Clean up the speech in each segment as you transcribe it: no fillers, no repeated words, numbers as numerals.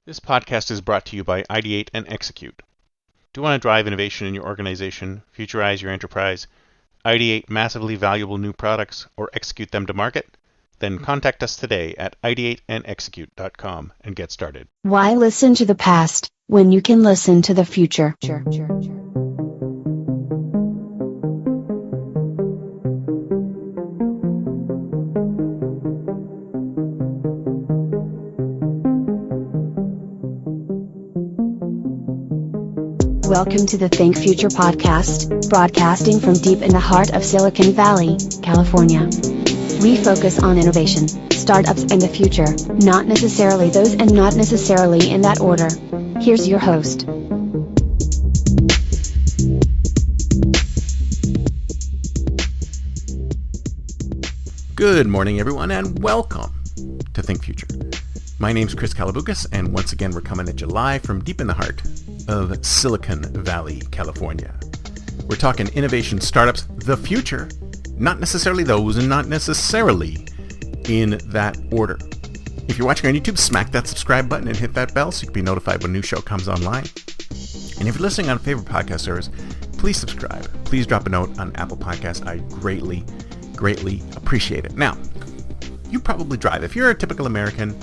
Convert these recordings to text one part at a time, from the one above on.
This podcast is brought to you by Ideate and Execute. Do you want to drive innovation in your organization, futurize your enterprise, ideate massively valuable new products, or execute them to market? Then contact us today at ideateandexecute.com and get started. Why listen to the past when you can listen to the future? Welcome to the Think Future podcast, broadcasting from deep in the heart of Silicon Valley, California. We focus on innovation, startups, and the future, not necessarily those and not necessarily in that order. Here's your host. Good morning, everyone, and welcome to Think Future. My name's Chris Kalaboukis, and once again, we're coming at you live from deep in the heart of Silicon Valley, California. We're talking innovation, startups, the future, not necessarily those and not necessarily in that order. If you're watching on YouTube, smack that subscribe button and hit that bell so you can be notified when a new show comes online. And if you're listening on a favorite podcast service, please subscribe. Please drop a note on Apple Podcasts. I greatly appreciate it. Now, you probably drive. If you're a typical American,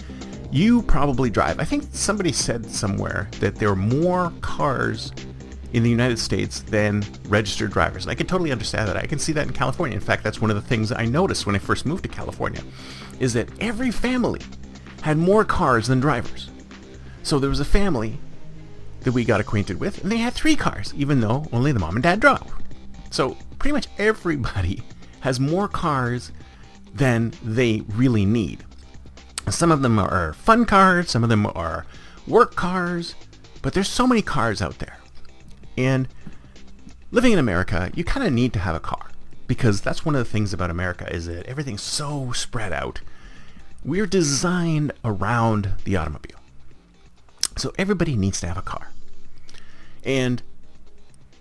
you probably drive. I think somebody said somewhere that there are more cars in the United States than registered drivers. And I can totally understand that. I can see that in California. In fact, that's one of the things I noticed when I first moved to California, is that every family had more cars than drivers. So there was a family that we got acquainted with, and they had 3 cars, even though only the mom and dad drove. So pretty much everybody has more cars than they really need. Some of them are fun cars, some of them are work cars, but there's so many cars out there. And living in America, you kind of need to have a car, because that's one of the things about America, is that everything's so spread out. We're designed around the automobile. So everybody needs to have a car. And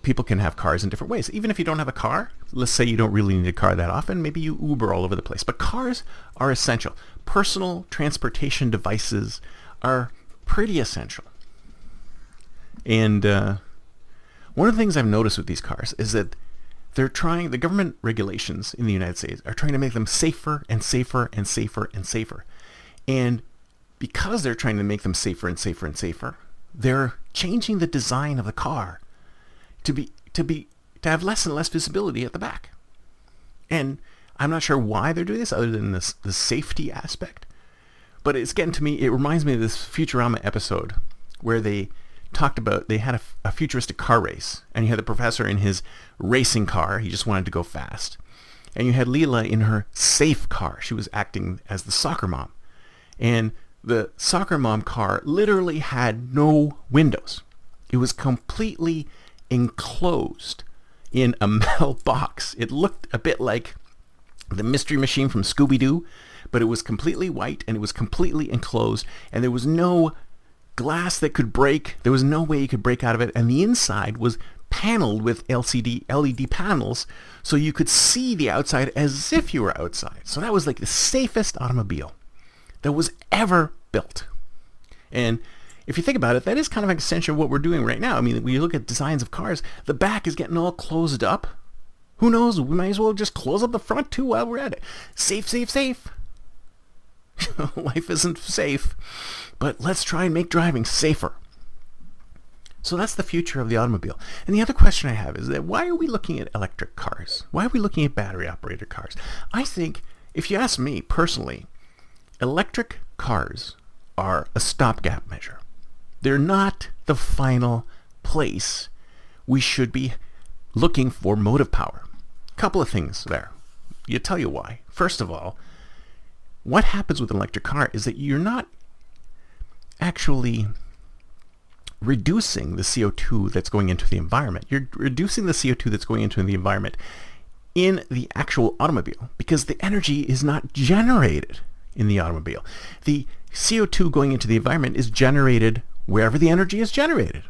people can have cars in different ways. Even if you don't have a car, let's say you don't really need a car that often, maybe you Uber all over the place. But cars are essential. Personal transportation devices are pretty essential. And one of the things I've noticed with these cars is that the government regulations in the United States are trying to make them safer and safer and safer and safer. And because they're trying to make them safer and safer and safer, they're changing the design of the car to have less and less visibility at the back. And I'm not sure why they're doing this other than the safety aspect. But it's getting to me, it reminds me of this Futurama episode where they had a futuristic car race, and you had the professor in his racing car. He just wanted to go fast. And you had Leela in her safe car. She was acting as the soccer mom. And the soccer mom car literally had no windows. It was completely enclosed in a metal box. It looked a bit like the Mystery Machine from Scooby-Doo, but it was completely white and it was completely enclosed, and there was no glass that could break. There was no way you could break out of it, and the inside was paneled with LED panels, so you could see the outside as if you were outside. So that was like the safest automobile that was ever built. And if you think about it, that is kind of an extension of what we're doing right now. I mean, when you look at designs of cars, the back is getting all closed up. Who knows? We might as well just close up the front too while we're at it. Safe, safe, safe. Life isn't safe, but let's try and make driving safer. So that's the future of the automobile. And the other question I have is that why are we looking at electric cars? Why are we looking at battery-operated cars? I think, if you ask me personally, electric cars are a stopgap measure. They're not the final place we should be looking for motive power. Couple of things there. You tell you why. First of all, what happens with an electric car is that you're not actually reducing the CO2 that's going into the environment. You're reducing the CO2 that's going into the environment in the actual automobile, because the energy is not generated in the automobile. The CO2 going into the environment is generated wherever the energy is generated.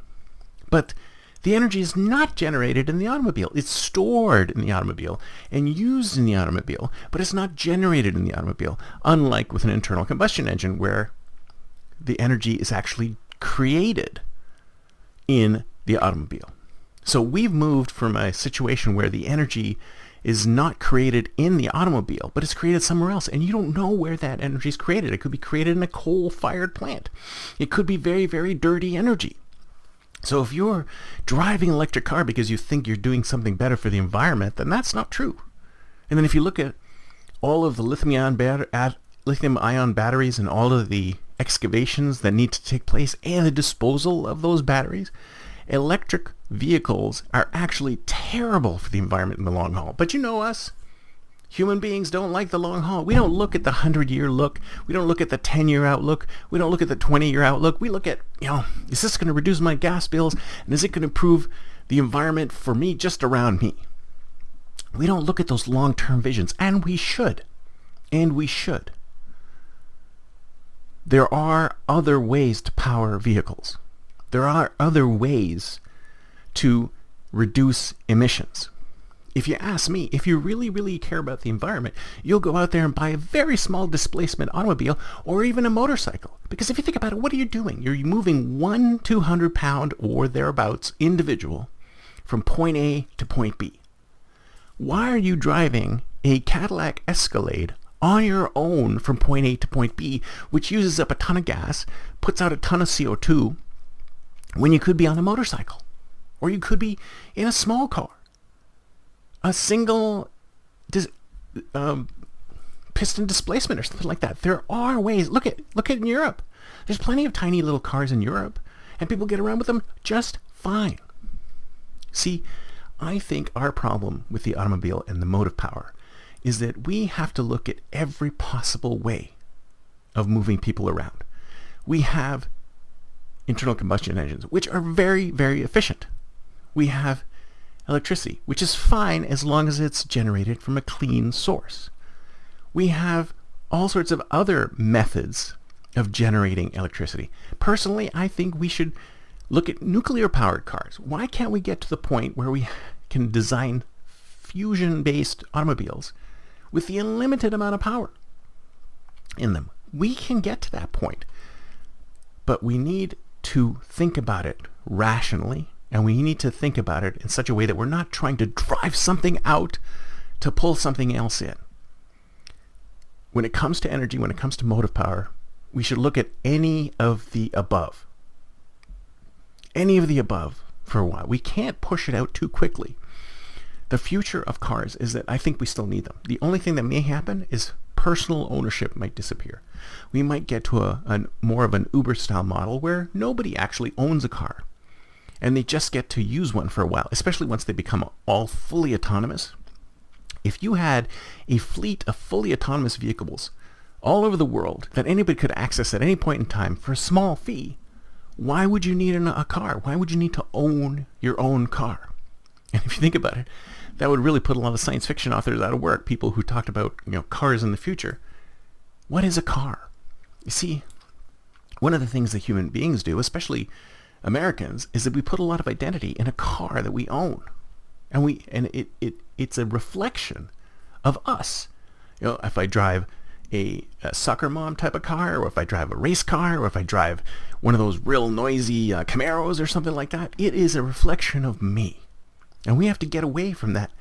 But the energy is not generated in the automobile. It's stored in the automobile and used in the automobile, but it's not generated in the automobile, unlike with an internal combustion engine where the energy is actually created in the automobile. So we've moved from a situation where the energy is not created in the automobile, but it's created somewhere else, and you don't know where that energy is created. It could be created in a coal-fired plant. It could be very, very dirty energy. So if you're driving an electric car because you think you're doing something better for the environment, then that's not true. And then if you look at all of the lithium-ion batteries and all of the excavations that need to take place and the disposal of those batteries, electric vehicles are actually terrible for the environment in the long haul. But you know us. Human beings don't like the long haul. We don't look at the 100-year look. We don't look at the 10-year outlook. We don't look at the 20-year outlook. We look at, is this going to reduce my gas bills? And is it going to improve the environment for me, just around me? We don't look at those long-term visions, and we should. And we should. There are other ways to power vehicles. There are other ways to reduce emissions. If you ask me, if you really, really care about the environment, you'll go out there and buy a very small displacement automobile or even a motorcycle. Because if you think about it, what are you doing? You're moving one 200-pound or thereabouts individual from point A to point B. Why are you driving a Cadillac Escalade on your own from point A to point B, which uses up a ton of gas, puts out a ton of CO2, when you could be on a motorcycle? Or you could be in a small car. A single piston displacement or something like that. There are ways. Look at in Europe. There's plenty of tiny little cars in Europe, and people get around with them just fine. See, I think our problem with the automobile and the motive power is that we have to look at every possible way of moving people around. We have internal combustion engines, which are very, very efficient. We have electricity, which is fine as long as it's generated from a clean source. We have all sorts of other methods of generating electricity. Personally, I think we should look at nuclear-powered cars. Why can't we get to the point where we can design fusion-based automobiles with the unlimited amount of power in them? We can get to that point, but we need to think about it rationally. And we need to think about it in such a way that we're not trying to drive something out to pull something else in. When it comes to energy, when it comes to motive power, we should look at any of the above. Any of the above for a while. We can't push it out too quickly. The future of cars is that I think we still need them. The only thing that may happen is personal ownership might disappear. We might get to a more of an Uber-style model where nobody actually owns a car. And they just get to use one for a while, especially once they become all fully autonomous. If you had a fleet of fully autonomous vehicles all over the world that anybody could access at any point in time for a small fee, why would you need a car? Why would you need to own your own car? And if you think about it, that would really put a lot of science fiction authors out of work, people who talked about cars in the future. What is a car? You see, one of the things that human beings do, especially Americans, is that we put a lot of identity in a car that we own, and it's a reflection of us. If I drive a soccer mom type of car, or if I drive a race car, or if I drive one of those real noisy Camaros or something like that, it is a reflection of me. And we have to get away from that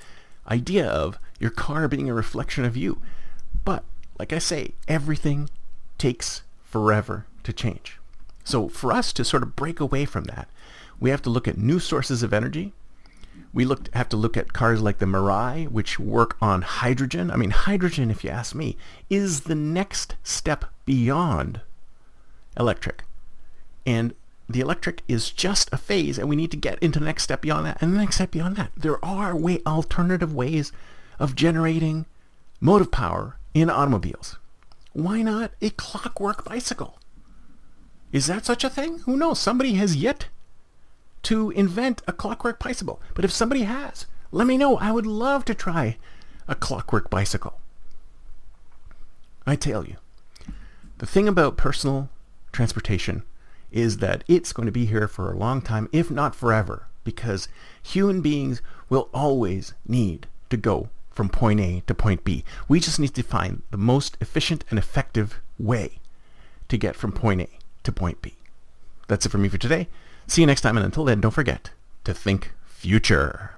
idea of your car being a reflection of you. But like I say, everything takes forever to change. So for us to sort of break away from that, we have to look at new sources of energy. We have to look at cars like the Mirai, which work on hydrogen. I mean, hydrogen, if you ask me, is the next step beyond electric. And the electric is just a phase, and we need to get into the next step beyond that, and the next step beyond that. There are alternative ways of generating motive power in automobiles. Why not a clockwork bicycle? Is that such a thing? Who knows? Somebody has yet to invent a clockwork bicycle. But if somebody has, let me know. I would love to try a clockwork bicycle. I tell you, the thing about personal transportation is that it's going to be here for a long time, if not forever, because human beings will always need to go from point A to point B. We just need to find the most efficient and effective way to get from point A to point B. That's it for me for today. See you next time, and until then, don't forget to think future.